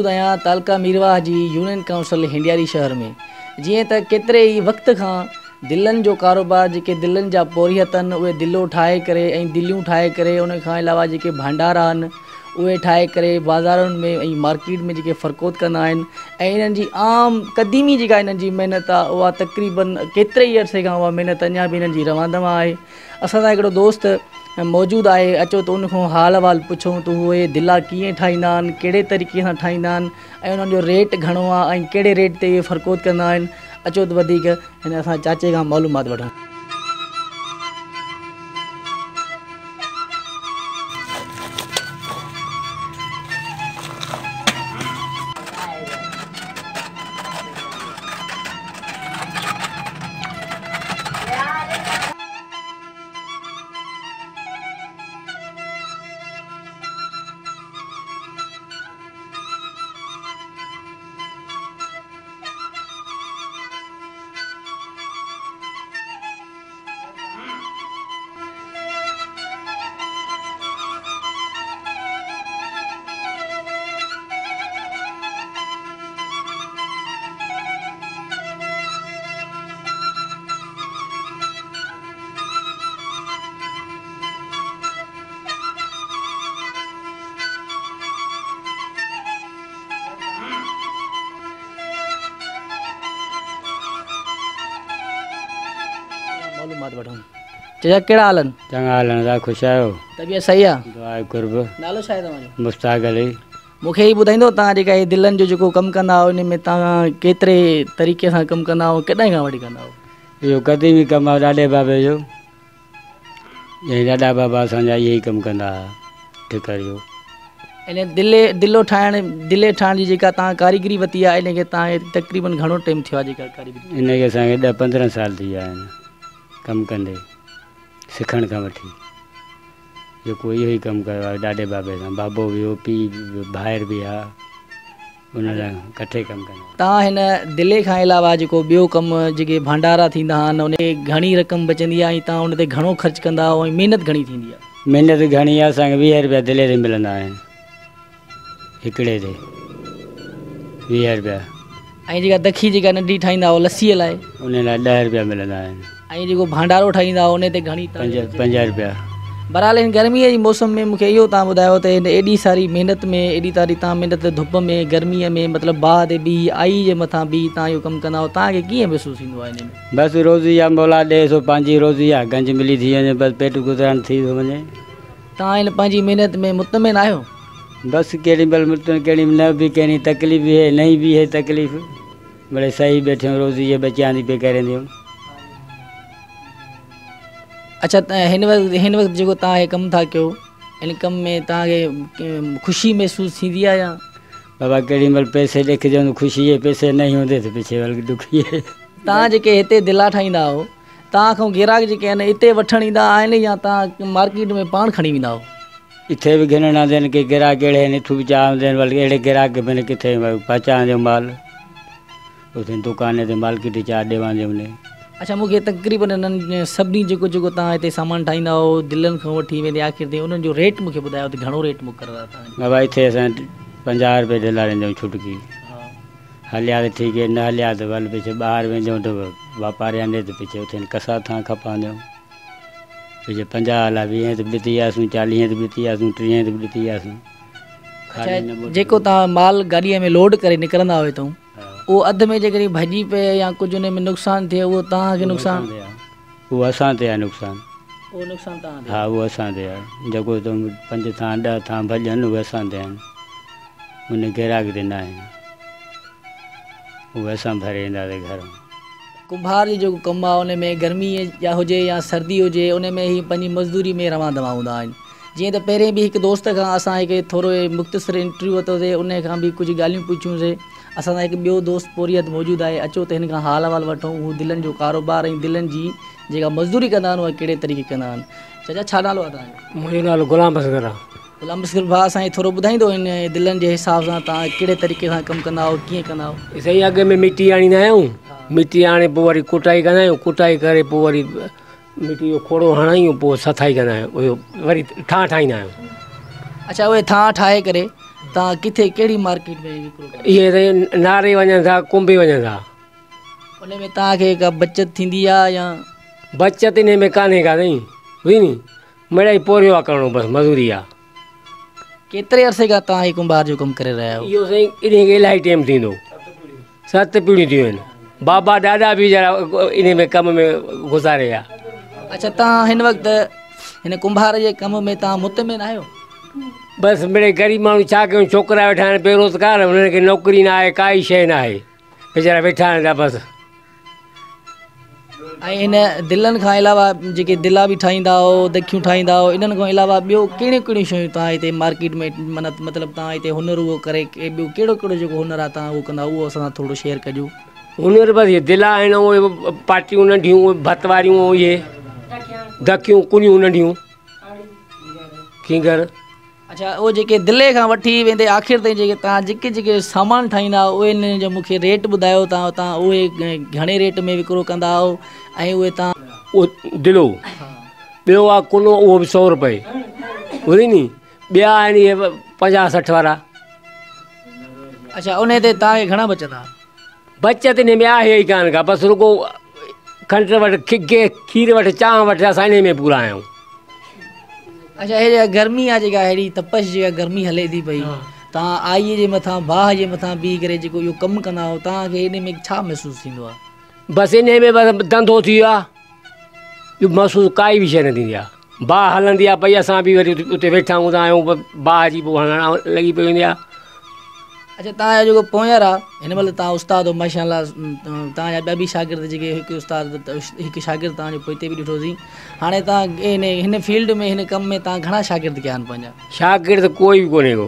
मौजूद आहियां तालका मीरवाह जी union council हिंडियारी शहर में। जीअं त केतिरे ई वक़्त खां दिलनि जो कारोबार जेके दिलनि जा पोरियत आहिनि उहे दिलो ठाहे करे ऐं दिलियूं ठाहे करे उन खां अलावा जेके भंडारा आहिनि उहे ठाहे करे बाज़ारुनि में ऐं मार्केट में जेके फ़रक़ोत कंदा आहिनि ऐं इन्हनि जी आम क़दीमी जेका इन्हनि जी महिनत आहे उहा तक़रीबन केतिरे ई अरसे खां उहा महिनत अञा बि इन्हनि जी रवां आहे। असां सां हिकिड़ो दोस्त मौजूदु आहे, अचो त उन खां हाल अहिवाल पुछूं त उहे दिला कीअं ठाहींदा आहिनि, कहिड़े तरीक़े सां ठाहींदा आहिनि ऐं उन्हनि जो रेट घणो आहे ऐं कहिड़े रेट ते इहे फ़रक़ोत कंदा आहिनि। अचो त वधीक हिन असां चाचे खां मालूमात वठूं। मालूमात वठूं। चाचा कहिड़ा हाल आहिनि? चङा हाल आहिनि, तव्हां ख़ुशि आहियो? तबियत सही आहे? दुआ कुर्ब। नालो छा आहे तव्हांजो? मुश्ताक अली। मूंखे ई ॿुधाईंदो तव्हां जेका हे दिलनि जो जेको कमु कंदा आहियो इन में तव्हां केतिरे तरीक़े सां कमु कंदा आहियो, केॾांहुं खां वठी कंदा आहियो? इहो क़दीमी कमु आहे ॾाॾे बाबे जो। ॾाॾा बाबा असांजा इहे ई कमु कंदा हुआ ठिकर जो। इन दिलो ठाहिण जी जेका तव्हां कारीगरी वरिती आहे इनखे तव्हां तक़रीबन घणो टाइम थियो आहे जेका कारीगरी? इनखे असांखे 10-15 साल थी विया आहिनि कमु कंदे, सिखण खां वठी जेको इहो ई कमु कयो आहे ॾाॾे बाबे सां। बाबो बि हो, पीउ बि, भाइर बि आहे, उन सां इकठे कमु कंदा। तव्हां हिन दिले खां अलावा जेको ॿियो कमु जेके भंडारा थींदा आहिनि उन घणी रक़म बचंदी आहे ऐं तव्हां उन ते घणो ख़र्चु कंदा आहियो ऐं महिनत घणी थींदी आहे? महिनत घणी आहे, असांखे 20 रुपया दिले ते मिलंदा आहिनि, हिकिड़े ते 20 रुपया। ऐं जेका दखी जेका नंढी ठाहींदा हुआ लस्सीअ लाइ उन लाइ 10 रुपया मिलंदा आहिनि। ऐं जेको भंडारो ठाहींदा हुआ उन ते घणी? 5 रुपया। बहरहाल हिन गर्मीअ जी मौसम में मूंखे इहो तव्हां ॿुधायो त हिन एॾी सारी महिनत में, एॾी सारी तव्हां महिनत धुप में गर्मीअ में मतिलबु बाहि ते बि आई जे मथां बि तव्हां इहो कमु कंदा आहियो, तव्हांखे कीअं महसूसु थींदो आहे हिन में? बसि रोज़ी आहे, मौला ॾे सो पंहिंजी रोज़ी आहे, गंज मिली थी वञे, बसि पेट गुज़रान थी थो वञे। तव्हां हिन पंहिंजी महिनत में मुतमिन आहियो? बसि केॾी महिल मुतमिन, केॾी न बि कहिड़ी तकलीफ़ बि है, नहीं बि है तकलीफ़, भले सही वेठे रोज़ी जे बचियां थी पे करें थियूं। अच्छा, हिन वक़्तु जेको तव्हां हे कमु था कयो इन कम में तव्हांखे ख़ुशी महसूसु थींदी आहे या? बाबा केॾी महिल पैसे ॾेखिजनि ख़ुशी है, पैसे नहीं हूंदे त पीछे वल दुखी है। तव्हां जेके हिते दिला ठाहींदा आहियो तव्हां खां गिराक जेके आहिनि हिते वठणु ईंदा आहिनि या तव्हां मार्केट में पाण खणी वेंदा आहियो? इथे बि घिनण आंदा आहिनि की गिराक अहिड़े आहिनि, इथूं बि चाहींदा आहिनि भले अहिड़े गिराक में किथे पहुचाइण जो माल उते दुकान ते मार्केट चार ॾेवां जो उन। अच्छा, मूंखे तक़रीबन इन्हनि सभिनी जेको तव्हां हिते सामान ठाहींदा आहियो दिलनि खां वठी वेंदे आख़िर ताईं उन्हनि जो रेट मूंखे ॿुधायो त घणो रेट मुक़ररु आहे तव्हांजो? बाबा हिते असां 50 रुपए दिला ॾींदा आहियूं छुटकी। हलिया त ठीकु आहे, न हलिया त भले पीछे ॿाहिरि वेंदो त वापारी आने त पीछे उते कसा था खपंदा पीछे 50 हला 20 ते ॾिती वियासीं, 40 ते ॾिती वियासीं, 30 ते ॾिती वियासीं। जेको तव्हां माल गाॾीअ में लोड करे निकिरंदा हुओ हितां उहो अधु में जेकॾहिं भॼी पए या कुझु उन में नुक़सानु थिए उहो तव्हांखे नुक़सानु? उहो असां ते आहे नुक़सानु। उहो नुक़सानु तव्हां ते? हा, उहो असां ते आहे। जेको 5 थां 10 थां भॼनि उहे असां ते आहिनि, उन गिराक ते न आहिनि, उहे असां भरे ईंदासीं घर में। कुंभार जो जेको कमु आहे उन में गर्मी या हुजे या सर्दी हुजे उन में ई पंहिंजी मज़दूरी में रवां दवा हूंदा आहिनि। जीअं त पहिरें बि हिकु दोस्त खां असां हिकु थोरो मुख़्तसिर इंटरव्यू वरितोसीं, उन खां बि कुझु ॻाल्हियूं पुछियूंसीं। असां सां हिकु ॿियो दोस्त पोरियत मौजूदु आहे, अचो त हिन खां हाल अहिवाल वठूं, हू दिलनि जो कारोबार ऐं दिलनि जी जेका मज़दूरी कंदा आहिनि उहा कहिड़े तरीक़े कंदा आहिनि। चाचा छा नालो आहे तव्हांजो? मुंहिंजो नालो गुलाम असगर आहे। गुलाम असगर भाउ, असांखे थोरो ॿुधाईंदो हिन दिलनि जे हिसाब सां तव्हां कहिड़े तरीक़े सां कमु कंदा आहियो, कीअं कंदा आहियो? सही, अॻ में मिटी आणींदा आहियूं, मिटी आणे पोइ वरी कुटाई कंदा आहियूं, कुटाई करे पोइ वरी मिटी जो खोड़ो हणायूं, पोइ सथाई कंदा आहियूं, उहो वरी थां ठाहींदा आहियूं। अच्छा, उहे थां ठाहे करे तव्हां किथे कहिड़ी मार्केट में विकिरो कयो? इहे त नारे वञनि था, कुंभी वञनि था। उन में तव्हांखे का बचत थींदी आहे या? बचत इन में कान्हे का साईं, बुझी नी, मिड़ई पोरियो आहे करिणो, बसि मज़ूरी आहे। केतिरे अरसे खां तव्हां हीउ कुंभार जो कमु करे रहिया आहियो? इहो साईं इन खे इलाही टाइम थींदो, 7 पीढ़ियूं थियूं आहिनि। बाबा ॾाॾा बि वीचारा इन में कम में गुज़ारे विया। अच्छा, तव्हां हिन वक़्तु हिन कुंभार जे कम में तव्हां मुतमिन आहियो? बसि मिड़ई ग़रीब माण्हू छा कयूं, छोकिरा वेठा आहिनि बेरोज़गार, हुननि खे नौकिरी न आहे, काई शइ न आहे, वीचारा वेठा आहिनि था बसि। ऐं हिन दिलनि खां अलावा जेके दिला बि ठाहींदा हो, दखियूं ठाहींदा हो, इन्हनि खां अलावा ॿियो कहिड़ियूं कहिड़ियूं शयूं तव्हां हिते मार्केट में मतिलबु तव्हां हिते हुनर उहो करे ॿियो कहिड़ो कहिड़ो जेको हुनर आहे तव्हां उहो कंदा, उहो असां थोरो शेयर कजो। हुनर बसि इहे दिला आहिनि, उहे पाटियूं नंढियूं, उहे भत वारियूं, इहे दखियूं कुनियूं नंढियूं, खींगर। अच्छा, उहे जेके दिले खां वठी वेंदे आख़िर ताईं जेके तव्हां जेके जेके सामान ठाहींदा उहे इन जो मूंखे रेट ॿुधायो, तव्हां उहे घणे रेट में विकिरो कंदा आहियो? ऐं उहे तव्हां उहो दिलो ॿियो आहे कुनो, उहो बि 100 रुपए, बुधी नी। ॿिया आहिनि इहे 50-60 वारा। अच्छा, उन ते तव्हांखे घणा बचत आहे? बचत इन में आहे ई कान का, बसि रुगो खंड वटि खीर वटि चांहि वटि असां इन में पूरा आहियूं। अच्छा, हे जेका गर्मी आहे, जेका अहिड़ी तपश जेका गर्मी हले थी पई, तव्हां आईअ जे मथां बाहि जे मथां बीह करे जेको इहो कमु कंदा आहियो, तव्हांखे इन में छा महसूसु थींदो आहे? बसि इन में बसि धंधो थी वियो आहे, इहो महसूसु काई बि शइ न थींदी आहे। बाहि हलंदी आहे पई, असां बि वरी उते वेठा हूंदा आहियूं, बाहि जी पोइ हलणु लॻी पई वेंदी आहे। अच्छा, तव्हांजो जेको पोयार आहे, हिन महिल तव्हां उस्ताद हो माशाअल्लाह, तव्हांजा ॿिया बि शागिर्द जेके हिकु शागिर्द तव्हांजो पोइते बि ॾिठोसीं, हाणे तव्हां हिन फील्ड में हिन कम में तव्हां घणा शागिर्द कया आहिनि पंहिंजा? शागिर्द कोई बि कोन्हे को,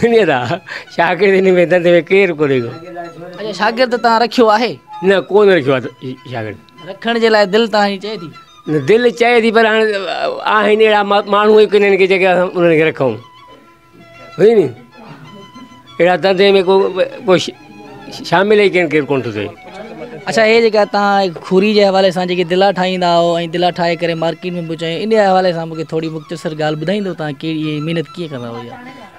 ईअं था शागिर्द हिन में धंधे में केरु कोन्हे को। अच्छा, शागिर्द तव्हां रखियो आहे? न, कोन रखियो आहे शागिर्द। रखण जे लाइ दिलि तव्हांजी चए थी? न, दिलि चए थी, पर हाणे आहिनि अहिड़ा माण्हू ई कोन्हनि खे जेके असां उन्हनि खे रखूं, बुझी नी। अहिड़ा धंधे में को शामिल ई केरु कोन थो थिए। अच्छा, हे जेका तव्हां खूरी जे हवाले सां जेके दिला ठाहींदा हो ऐं दिला ठाहे करे मार्केट में पहुचायो, इन हवाले सां मूंखे थोरी मुख़्तसर ॻाल्हि ॿुधाईंदो, तव्हां कहिड़ी महिनत कीअं कंदा हो?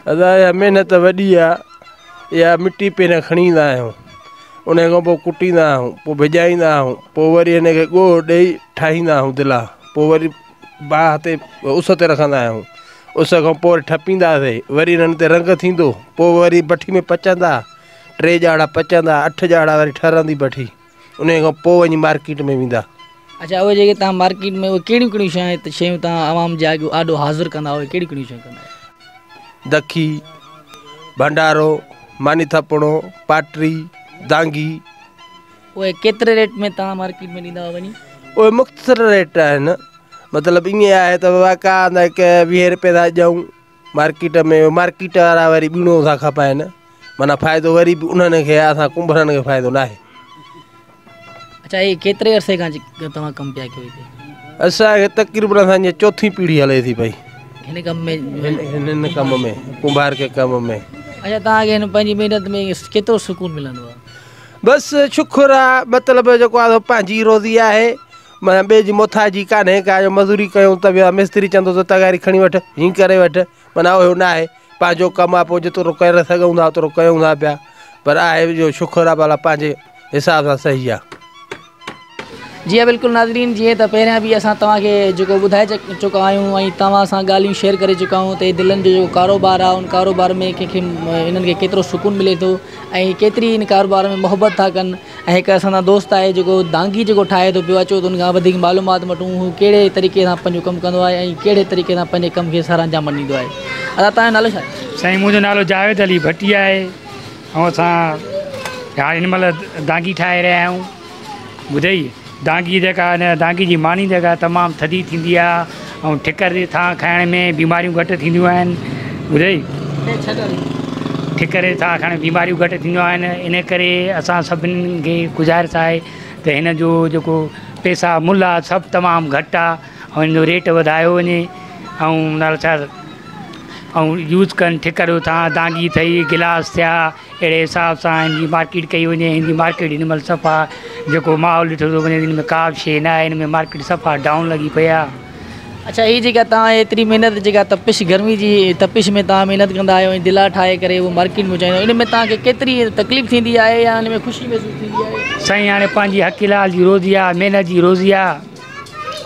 अदा महिनत वॾी आहे, इहा मिटी पहिरियों खणी ईंदा आहियूं, उन खां पोइ कुटींदा आहियूं, पोइ भिॼाईंदा आहियूं, पोइ वरी हिन खे ॻोह ॾेई ठाहींदा आहियूं दिला, पोइ वरी बाहि ते उस ते रखंदा आहियूं, उस खां पोइ ठपींदासीं, वरी हिननि ते रंग थींदो, पोइ वरी भठी में पचंदा, 3 ॼाड़ा पचंदा, 8 ॼाड़ा वरी ठहंदी भठी, उन खां पोइ वञी मार्केट में वेंदा। अच्छा, उहे जेके तव्हां मार्केट में उहे कहिड़ियूं कहिड़ियूं शयूं तव्हां आवाम जे आॾो हाज़िर कंदा, उहे कहिड़ियूं कहिड़ियूं शयूं कंदा? दखी, भंडारो, मानी थपड़ो, पाटरी, दांगी। उहे केतिरे रेट में तव्हां मार्केट में ॾींदा वञी? उहे मुख़्तलिफ़ रेट आहिनि, मतिलबु ईअं आहे त वाका की 20 रुपए था ॾियूं मार्केट में, मार्केट वारा वरी ॿीणो था खपाइनि, माना फ़ाइदो वरी बि उन्हनि खे आहे, असां कुंभरनि खे फ़ाइदो न आहे। अच्छा, इहे केतिरे अरसे खां तव्हां कमु पिया कयो हिते? असांखे तक़रीबन असांजी 4हीं पीढ़ी हले थी पई हिन कम में, हिन कम में, कुंभार के कम में। अच्छा, तव्हांखे हिन पंहिंजी महिनत में केतिरो सुकून मिलंदो आहे? बसि शुखुरु आहे, मतिलबु जेको आहे पंहिंजी रोज़ी आहे, माना ॿिए जी मोथाजी कान्हे का, जो मज़ूरी कयूं त विया मिस्त्री चवंदो त तगारी खणी वठि, हीअं करे वठि, माना उहो न आहे, पंहिंजो कमु आहे, पोइ जेतिरो करे सघूं था ओतिरो कयूं था पिया, पर आहे जो शुखुरु आहे भला पंहिंजे हिसाब सां सही आहे। जी हाँ, बिल्कुलु नाज़रीन, जीअं त पहिरियां बि असां तव्हांखे जेको ॿुधाए चुका आहियूं ऐं तव्हां सां ॻाल्हियूं शेयर करे चुका आहियूं त दिलनि जो जेको कारोबार आहे, उन कारोबार में कंहिंखे इन्हनि खे केतिरो सुकून मिले थो ऐं केतिरी इन कारोबार में मोहबत था कनि। ऐं हिकु असांजा दोस्त आहे जेको दांगी जेको ठाहे थो पियो, अचो त उन खां वधीक मालूमात वठूं, हू कहिड़े तरीक़े सां पंहिंजो कमु कंदो आहे ऐं कहिड़े तरीक़े सां पंहिंजे कम खे सर अंजाम ॾींदो आहे। अदा, तव्हांजो नालो छा आहे? साईं, मुंहिंजो नालो जावेद अली भटिया आहे ऐं असां हाणे हिन महिल दांगी ठाहे रहिया आहियूं। ॿुधई, दांगी जेका न, दांगी जी मानी जेका तमामु थधी थींदी आहे ऐं ठिकर सां खाइण में बीमारियूं घटि थींदियूं आहिनि। ॿुधई, ठिकर सां खाइण बीमारियूं घटि थींदियूं आहिनि, इन करे असां सभिनी खे गुज़ारिश आहे त हिन जो जेको पैसा मुल्ह आहे सभु तमामु घटि आहे ऐं हिन जो रेट वधायो वञे ऐं नालो छा ऐं यूज़ कनि ठिकरियूं था, दांगी थी, गिलास थिया, अहिड़े हिसाब सां हिन जी मार्केट कई वञे। हिन जी मार्केट हिन महिल सफ़ा जेको माहौल ॾिठो थो वञे, हिन में का बि शइ न आहे, हिन में मार्केट सफ़ा डाउन लॻी पई आहे अच्छा, हीअ जेका तव्हां एतिरी महिनत जेका तपिश गर्मी जी तपिश में तव्हां महिनत कंदा आहियो ऐं दिला ठाहे करे उहो मार्केट में चाहींदो, इन में तव्हांखे केतिरी तकलीफ़ थींदी आहे या इन में ख़ुशी महसूसु थींदी आहे? साईं हाणे पंहिंजी हकीलाल जी रोज़ी आहे, महिनत जी रोज़ी आहे,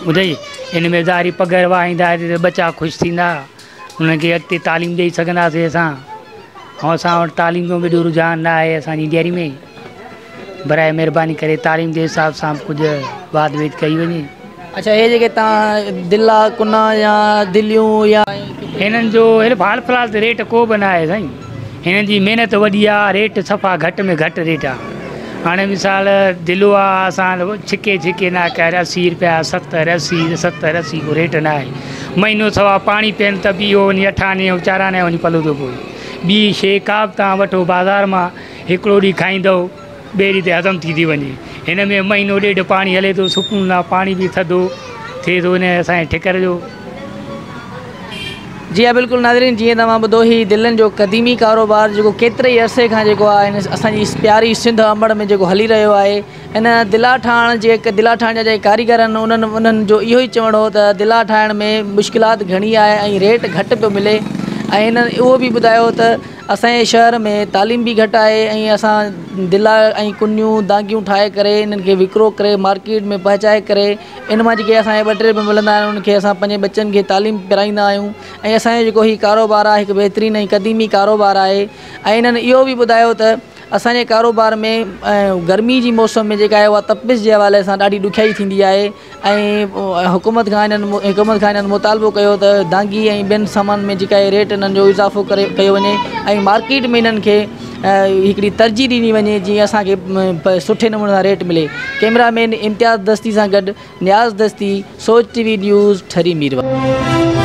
ॿुधई इन में ज़ारी पघर वाहींदा त बचा ख़ुशि थींदा, उन्हनि खे अॻिते तालीम ॾेई सघंदासीं असां। ऐं असां वटि तालीम जो बि एॾो रुझान न आहे असांजी ॾियारी में। बराए महिरबानी करे तालीम जे हिसाब सां कुझु वाद वेद कई वञे। अच्छा, हे जेके तव्हां दिला कुना या दिलियूं या हिननि जो हाल फ़िलहाल त रेट को बि न आहे साईं, हिननि जी महिनत वॾी आहे, रेट सफ़ा घटि में घटि रेट आहे। हाणे मिसाल दिलो आहे, असां छिके छिके न कर 80 रुपया 70 80 को रेट न आहे। महीनो सवा पाणी पीअनि त बि इहो वञी 98 94 वञी पलो थो पए। ॿी शइ का बि तव्हां वठो बाज़ार मां, हिकिड़ो ॾींहुं खाईंदव ॿिए ॾींहं ते हज़म थी थी वञे। हिन में महीनो ॾेढ पाणी हले थो, सुकून आहे, पाणी बि थधो थिए थो हिन असांजे ठिकर जो। जी हा, बिल्कुलु नाज़रीन, जीअं तव्हां ॿुधो ही दिलनि जो क़दीमी कारोबार जेको केतिरे ई अरसे खां जेको आहे हिन असांजी प्यारी सिंध अमड़ में जेको हली रहियो आहे। हिन दिला ठाहिण दिला ठाहिण जा जेके कारीगर आहिनि उन्हनि जो इहो ई चवणो हो त दिला ठाहिण में मुश्किलात घणी आहे ऐं रेट घटि पियो मिले। ऐं हिननि उहो बि ॿुधायो त असांजे शहर में तालीम बि घटि आहे ऐं असां दिला ऐं कुनियूं दागियूं ठाहे करे इन्हनि खे विकिरो करे मार्केट में पहुचाए करे इन मां जेके असांखे 2-3 रुपया मिलंदा आहिनि उन्हनि खे असां पंहिंजे बच्चनि खे तालीम पिराईंदा आहियूं। ऐं असांजो जेको हीउ कारोबार आहे हिकु बहितरीनु ऐं क़दीमी कारोबार आहे। ऐं इन्हनि इहो बि ॿुधायो त असांजे कारोबार में गर्मी जी मौसम में जेका आहे उहा तपिश जे हवाले सां ॾाढी ॾुखियाई थींदी आहे। ऐं हुकूमत खां इन्हनि मुतालबो कयो त दागी ऐं ॿियनि सामान में जेका आहे रेट इन्हनि जो इज़ाफ़ो कयो वञे ऐं मार्केट में इन्हनि खे हिकिड़ी तरजीह ॾिनी वञे जीअं असांखे सुठे नमूने सां रेट मिले। कैमरामैन इम्तियाज़ दस्ती सां गॾु नियाज़ दस्ती, सोच TV न्यूज़, ठरी मीरवा।